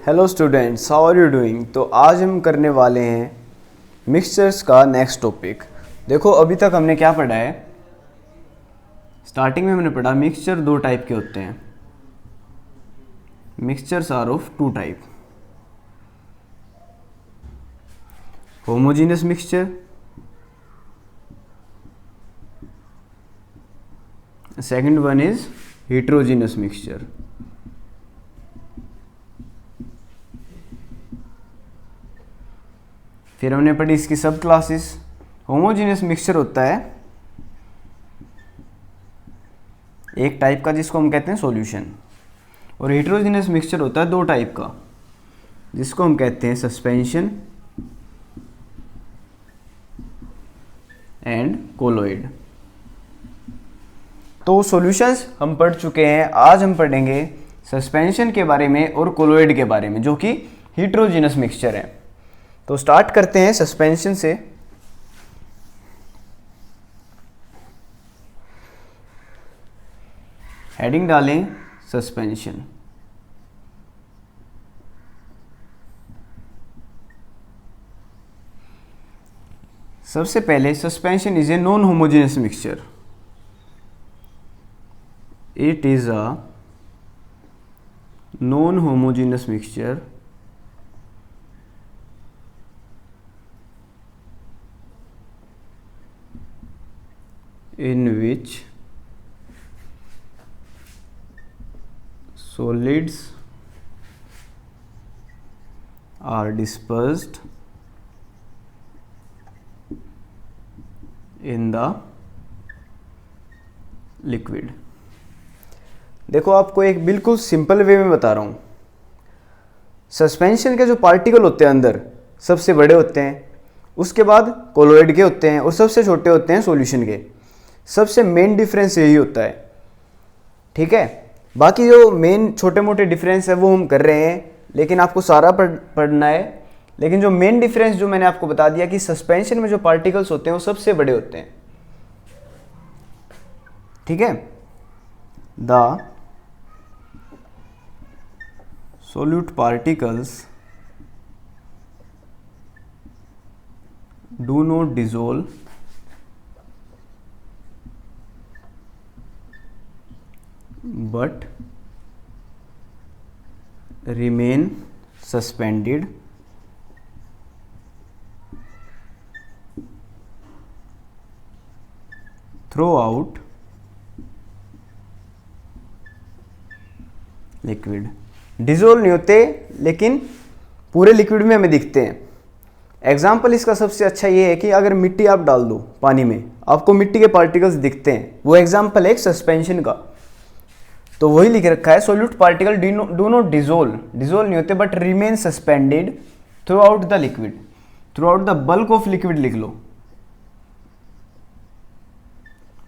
Hello students, how are you doing. तो आज हम करने वाले हैं मिक्सचर्स का नेक्स्ट टॉपिक। देखो अभी तक हमने क्या पढ़ा है। स्टार्टिंग में हमने पढ़ा मिक्सचर दो टाइप के होते हैं। Mixtures are of two type, homogeneous mixture, second one is heterogeneous mixture. फिर हमने पढ़ी इसकी सब क्लासेस। होमोजीनियस मिक्सचर होता है एक टाइप का जिसको हम कहते हैं सॉल्यूशन, और हेटेरोजेनियस मिक्सचर होता है दो टाइप का जिसको हम कहते हैं सस्पेंशन एंड कोलोइड। तो सॉल्यूशंस हम पढ़ चुके हैं, आज हम पढ़ेंगे सस्पेंशन के बारे में और कोलोइड के बारे में जो कि हेटेरोजेनियस मिक्सचर है। तो स्टार्ट करते हैं सस्पेंशन से। हेडिंग डालें सस्पेंशन। सबसे पहले suspension is a non homogeneous mixture. It is a non homogeneous mixture in which solids are dispersed in the liquid। देखो आपको एक बिल्कुल सिंपल वे में बता रहा हूँ। सस्पेंशन के जो पार्टिकल होते हैं अंदर सबसे बड़े होते हैं, उसके बाद कोलोइड के होते हैं और सबसे छोटे होते हैं सॉल्यूशन के। सबसे मेन डिफरेंस यही होता है, ठीक है। बाकी जो मेन छोटे मोटे डिफरेंस है वो हम कर रहे हैं, लेकिन आपको सारा पढ़ना है। लेकिन जो मेन डिफरेंस जो मैंने आपको बता दिया कि सस्पेंशन में जो पार्टिकल्स होते हैं वो सबसे बड़े होते हैं, ठीक है। The solute particles do not dissolve but remain suspended throughout liquid। Dissolve नहीं होते लेकिन पूरे लिक्विड में हमें दिखते हैं। एग्जाम्पल इसका सबसे अच्छा ये है कि अगर मिट्टी आप डाल दो पानी में, आपको मिट्टी के पार्टिकल्स दिखते हैं। वो एग्जाम्पल है एक सस्पेंशन का। तो वही लिख रखा है solute particle do not dissolve नहीं होते but remain suspended throughout the liquid, throughout the bulk of liquid लिख लो,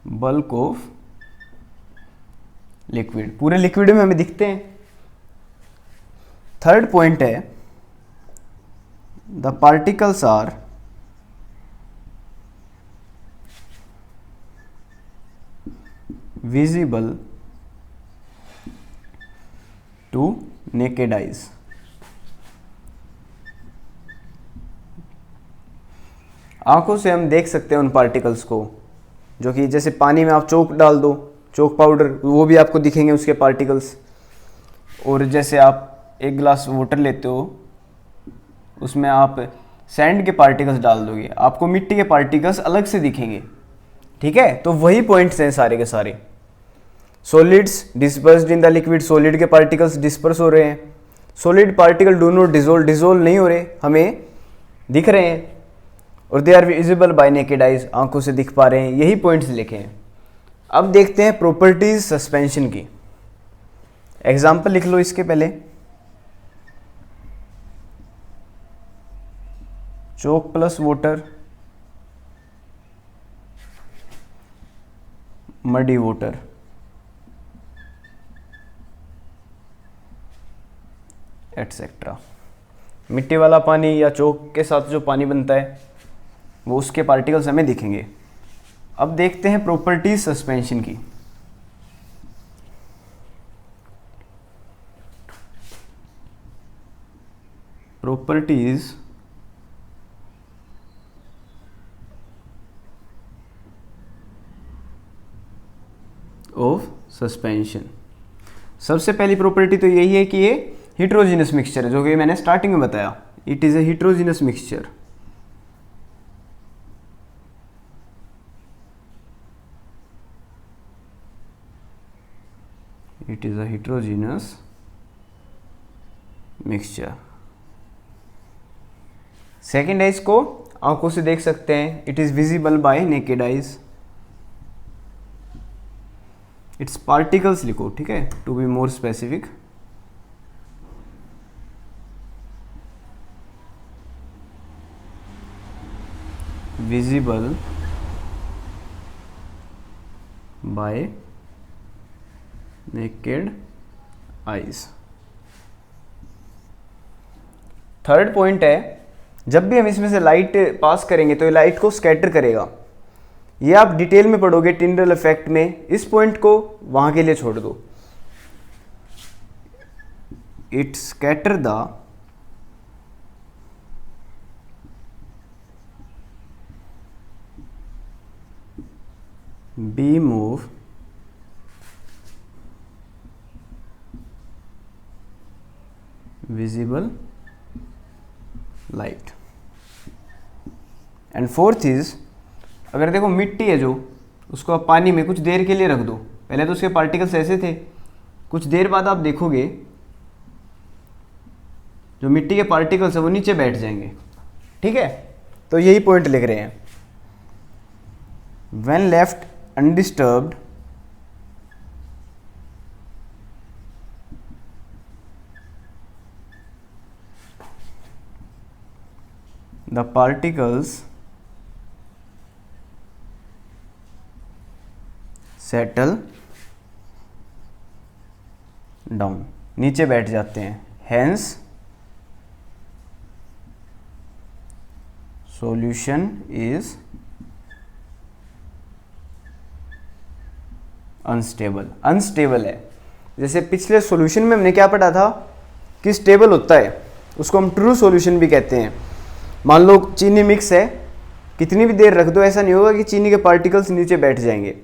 बल्क ऑफ लिक्विड। पूरे लिक्विड में हमें दिखते हैं। थर्ड पॉइंट है the particles are visible to naked eyes. आंखों से हम देख सकते हैं उन पार्टिकल्स को, जो कि जैसे पानी में आप चौक डाल दो, चौक पाउडर, वो भी आपको दिखेंगे उसके पार्टिकल्स। और जैसे आप एक गिलास वाटर लेते हो, उसमें आप सैंड के पार्टिकल्स डाल दोगे, आपको मिट्टी के पार्टिकल्स अलग से दिखेंगे, ठीक है। तो वही पॉइंट्स हैं सारे के सारे। Solids dispersed in the liquid, solid के पार्टिकल्स डिस्पर्स हो रहे हैं। Solid particle do not dissolve नहीं हो रहे, हमें दिख रहे हैं। और they are visible by naked eyes, आंखों से दिख पा रहे हैं। यही पॉइंट्स लिखे हैं। अब देखते हैं प्रॉपर्टीज सस्पेंशन की। एग्जाम्पल लिख लो इसके पहले। Chalk plus water, muddy water, etcetera. मिट्टी वाला पानी या चौक के साथ जो पानी बनता है वो उसके पार्टिकल्स हमें दिखेंगे। अब देखते हैं प्रॉपर्टीज सस्पेंशन की। Properties of suspension. सबसे पहली प्रॉपर्टी तो यही है कि ये हिट्रोजीनस मिक्सचर है, जो कि मैंने स्टार्टिंग में बताया, it is a heterogeneous mixture. It is a heterogeneous mixture. Second है, इसको आंखों से देख सकते हैं, it is visible by naked eyes. Its particles लिखो, ठीक है, to be more specific. Visible by naked eyes. Third point है, जब भी हम इसमें से लाइट पास करेंगे तो ये लाइट को स्कैटर करेगा। ये आप डिटेल में पढ़ोगे टिंडल इफेक्ट में, इस पॉइंट को वहां के लिए छोड़ दो। It scatter the beam of visible light. And fourth is, अगर देखो मिट्टी है जो, उसको आप पानी में कुछ देर के लिए रख दो, पहले तो उसके पार्टिकल्स ऐसे थे, कुछ देर बाद आप देखोगे जो मिट्टी के पार्टिकल्स है वो नीचे बैठ जाएंगे, ठीक है। तो यही पॉइंट लिख रहे हैं, when left undisturbed the particles settle down, नीचे बैठ जाते हैं, hence solution is unstable। Unstable है, जैसे पिछले सॉल्यूशन में हमने क्या पढ़ा था कि स्टेबल होता है, उसको हम ट्रू सॉल्यूशन भी कहते हैं। मान लो चीनी मिक्स है, कितनी भी देर रख दो ऐसा नहीं होगा कि चीनी के पार्टिकल्स नीचे बैठ जाएंगे,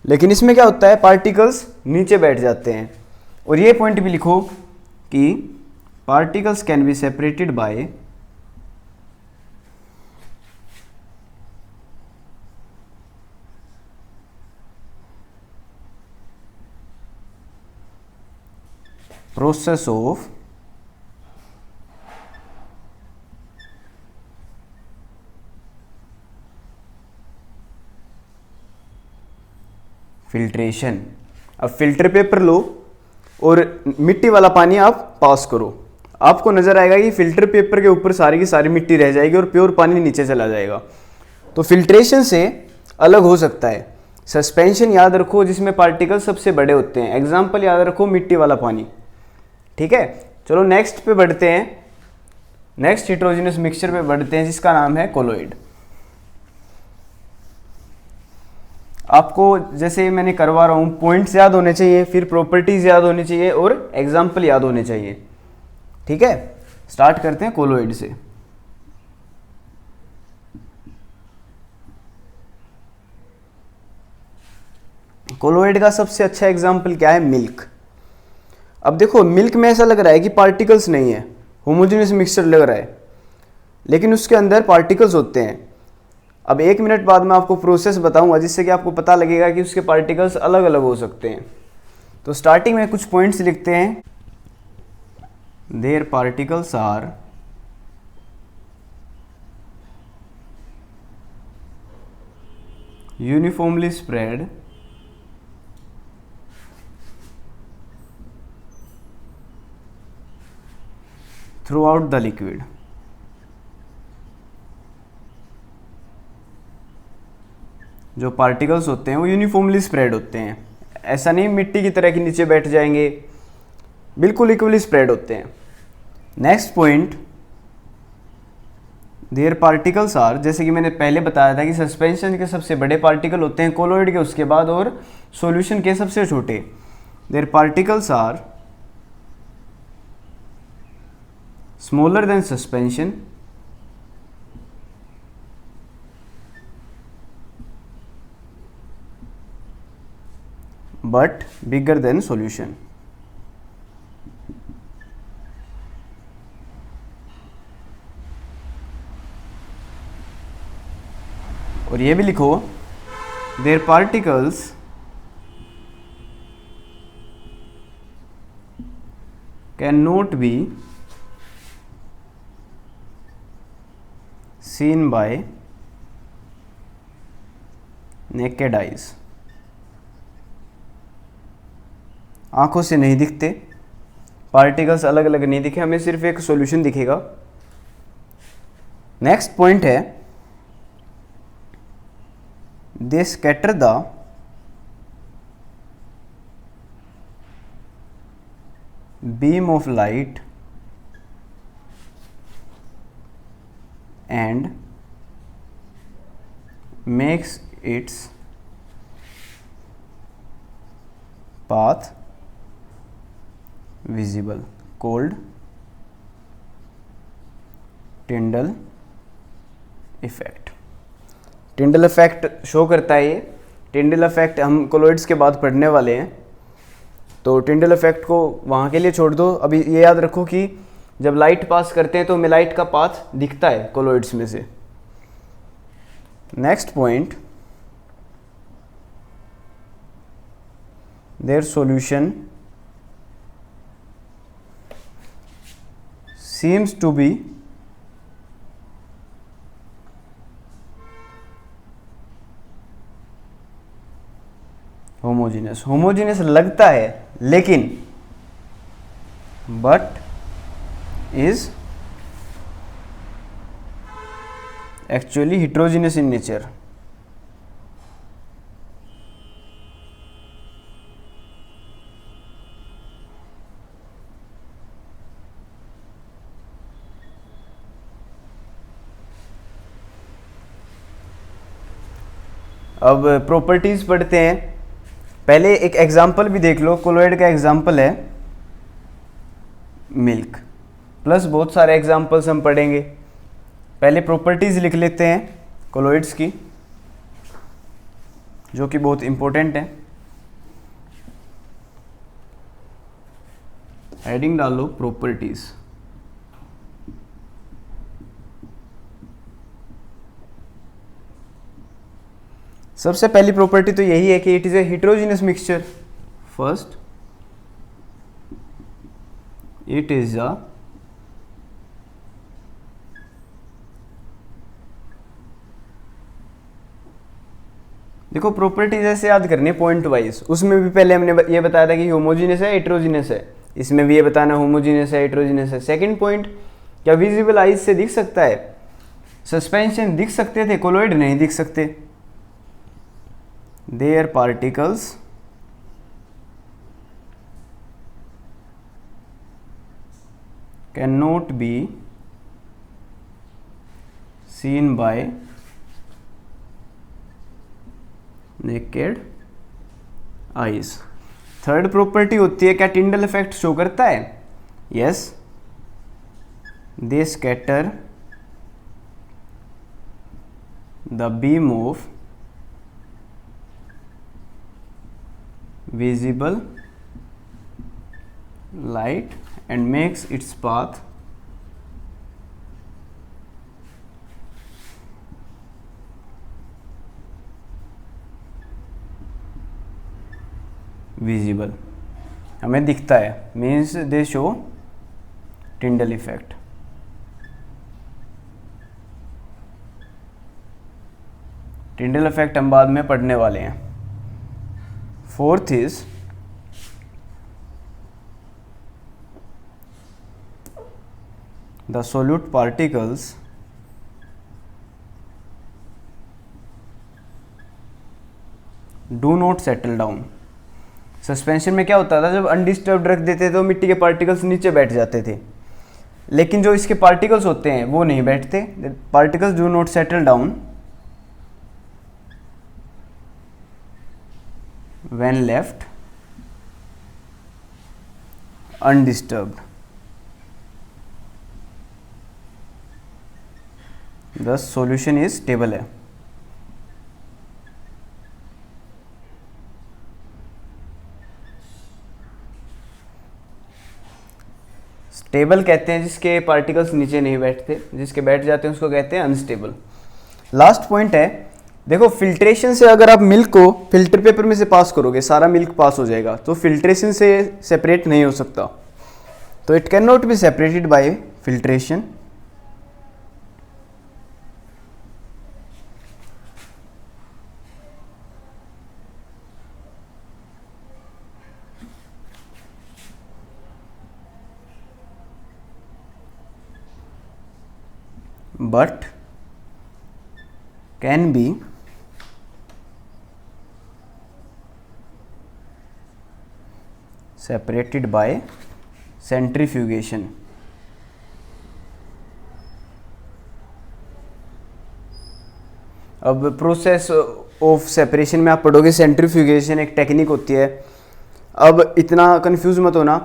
लेकिन इसमें क्या होता है, पार्टिकल्स नीचे बैठ जाते हैं। और ये पॉइंट भी लिखो कि particles can be separated by process of filtration. अब फिल्टर पेपर लो और मिट्टी वाला पानी आप पास करो, आपको नजर आएगा कि फिल्टर पेपर के ऊपर सारी की सारी मिट्टी रह जाएगी और प्योर पानी नीचे चला जाएगा। तो फिल्ट्रेशन से अलग हो सकता है। सस्पेंशन याद रखो जिसमें पार्टिकल सबसे बड़े होते हैं, एग्जाम्पल याद रखो मिट्टी वाला पानी, ठीक है। चलो नेक्स्ट पे बढ़ते हैं, नेक्स्ट हिट्रोजीनस मिक्सचर पे बढ़ते हैं जिसका नाम है कोलोइड। आपको जैसे मैंने करवा रहा हूँ पॉइंट्स याद होने चाहिए, फिर प्रॉपर्टीज याद होनी चाहिए और एग्जाम्पल याद होने चाहिए, ठीक है। स्टार्ट करते हैं कोलोइड से। कोलोइड का सबसे अच्छा एग्जाम्पल क्या है, मिल्क। अब देखो मिल्क में ऐसा लग रहा है कि पार्टिकल्स नहीं है, होमोजेनियस मिक्सचर लग रहा है, लेकिन उसके अंदर पार्टिकल्स होते हैं। अब 1 मिनट बाद मैं आपको प्रोसेस बताऊंगा जिससे कि आपको पता लगेगा कि उसके पार्टिकल्स अलग अलग हो सकते हैं। तो स्टार्टिंग में कुछ पॉइंट्स लिखते हैं, their particles are uniformly spread throughout the liquid. जो पार्टिकल्स होते हैं वो यूनिफॉर्मली स्प्रेड होते हैं, ऐसा नहीं मिट्टी की तरह के नीचे बैठ जाएंगे, बिल्कुल इक्वली स्प्रेड होते हैं। Next point, their particles are, जैसे कि मैंने पहले बताया था कि सस्पेंशन के सबसे बड़े पार्टिकल होते हैं कोलोइड के, उसके बाद और सॉल्यूशन के सबसे छोटे। Their particles are smaller than suspension but bigger than solution. और ये भी लिखो, their particles cannot be seen by naked eyes. आंखों से नहीं दिखते, पार्टिकल्स अलग अलग नहीं दिखे, हमें सिर्फ एक सॉल्यूशन दिखेगा. नेक्स्ट पॉइंट है, they scatter the beam of light and makes its path visible, called Tyndall effect. Tyndall effect show करता है ये. टिंडल इफेक्ट हम कोलॉइड्स के बाद पढ़ने वाले हैं, तो टिंडल इफेक्ट को वहाँ के लिए छोड़ दो. अभी ये याद रखो कि जब लाइट पास करते हैं तो हमें लाइट का पाथ दिखता है कोलॉइड्स में से. Next point, their solution seems to be homogeneous. Homogeneous लगता है लेकिन but is actually heterogeneous in nature. अब प्रॉपर्टीज पढ़ते हैं. पहले एक एग्जाम्पल भी देख लो. कोलॉइड का एग्जाम्पल है मिल्क, प्लस बहुत सारे एग्जाम्पल्स हम पढ़ेंगे. पहले प्रॉपर्टीज लिख लेते हैं कोलॉइड्स की, जो कि बहुत इंपॉर्टेंट है. हेडिंग डालो प्रॉपर्टीज. सबसे पहली प्रॉपर्टी तो यही है कि it is A heterogeneous mixture. First, it is अ देखो प्रॉपर्टीज ऐसे याद करनी है पॉइंट वाइज. उसमें भी पहले हमने ये बताया था कि होमोजीनियस है हेटेरोजीनियस है. इसमें भी ये बताना होमोजीनियस है हेटेरोजीनियस है. सेकंड पॉइंट, क्या विजिबल आइज से दिख सकता है? सस्पेंशन दिख सकते थे, कोलॉइड नहीं दिख सकते. There particles can not be seen bye naked eyes. Third property होती है, क्या टिंडल इफेक्ट शो करता है? Yes, they scatter the beam of visible light and makes its path visible. हमें दिखता है, means they show Tyndall effect. Tyndall effect हम बाद में पढ़ने वाले हैं. Fourth is the solute particles do not settle down. Suspension में क्या होता था, जब अनडिस्टर्ब्ड रख देते तो मिट्टी के पार्टिकल्स नीचे बैठ जाते थे, लेकिन जो इसके पार्टिकल्स होते हैं वो नहीं बैठते. Particles do not settle down when left undisturbed. The solution is stable है। स्टेबल कहते हैं जिसके पार्टिकल्स नीचे नहीं बैठते, जिसके बैठ जाते हैं उसको कहते हैं अनस्टेबल। लास्ट पॉइंट है, देखो फिल्ट्रेशन से अगर आप मिल्क को फिल्टर पेपर में से पास करोगे, सारा मिल्क पास हो जाएगा, तो फिल्ट्रेशन से सेपरेट नहीं हो सकता, तो it can not be separated by filtration. but can be separated by centrifugation। अब प्रोसेस ऑफ सेपरेशन में आप पढ़ोगे सेंट्रीफ्यूगेशन एक टेक्निक होती है। अब इतना कंफ्यूज मत होना,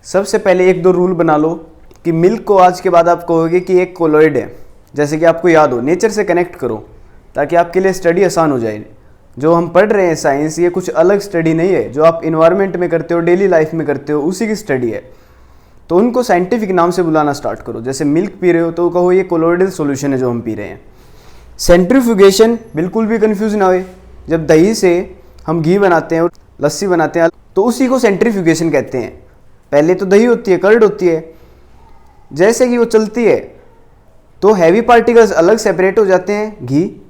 सबसे पहले एक दो रूल बना लो कि मिल्क को आज के बाद आप कहोगे कि एक कोलॉइड है, जैसे कि आपको याद हो, नेचर से कनेक्ट करो ताकि आपके लिए स्टडी आसान हो जाए। जो हम पढ़ रहे हैं साइंस, ये कुछ अलग स्टडी नहीं है, जो आप इन्वायरमेंट में करते हो, डेली लाइफ में करते हो, उसी की स्टडी है। तो उनको साइंटिफिक नाम से बुलाना स्टार्ट करो। जैसे मिल्क पी रहे हो तो कहो ये कोलॉइडल सॉल्यूशन है जो हम पी रहे हैं। सेंट्रीफ्यूगेशन बिल्कुल भी कंफ्यूज ना हो, जब दही से हम घी बनाते हैं और लस्सी बनाते हैं तो उसी को सेंट्रीफ्यूगेशन कहते हैं। पहले तो दही होती है, कर्ड होती है, जैसे कि वो चलती है तो हैवी पार्टिकल्स अलग सेपरेट हो जाते हैं, घी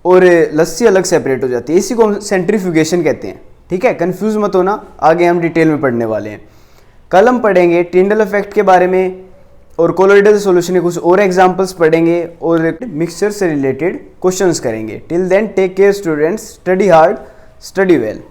और लस्सी अलग सेपरेट हो जाती है, इसी को हम सेंट्रीफ्यूगेशन कहते हैं। ठीक है, कंफ्यूज मत होना, आगे हम डिटेल में पढ़ने वाले हैं। कल हम पढ़ेंगे टिंडल इफेक्ट के बारे में और कोलॉइडल सॉल्यूशन के कुछ और एग्जांपल्स पढ़ेंगे और मिक्सचर से रिलेटेड क्वेश्चंस करेंगे। Till then take care students, study hard, study well.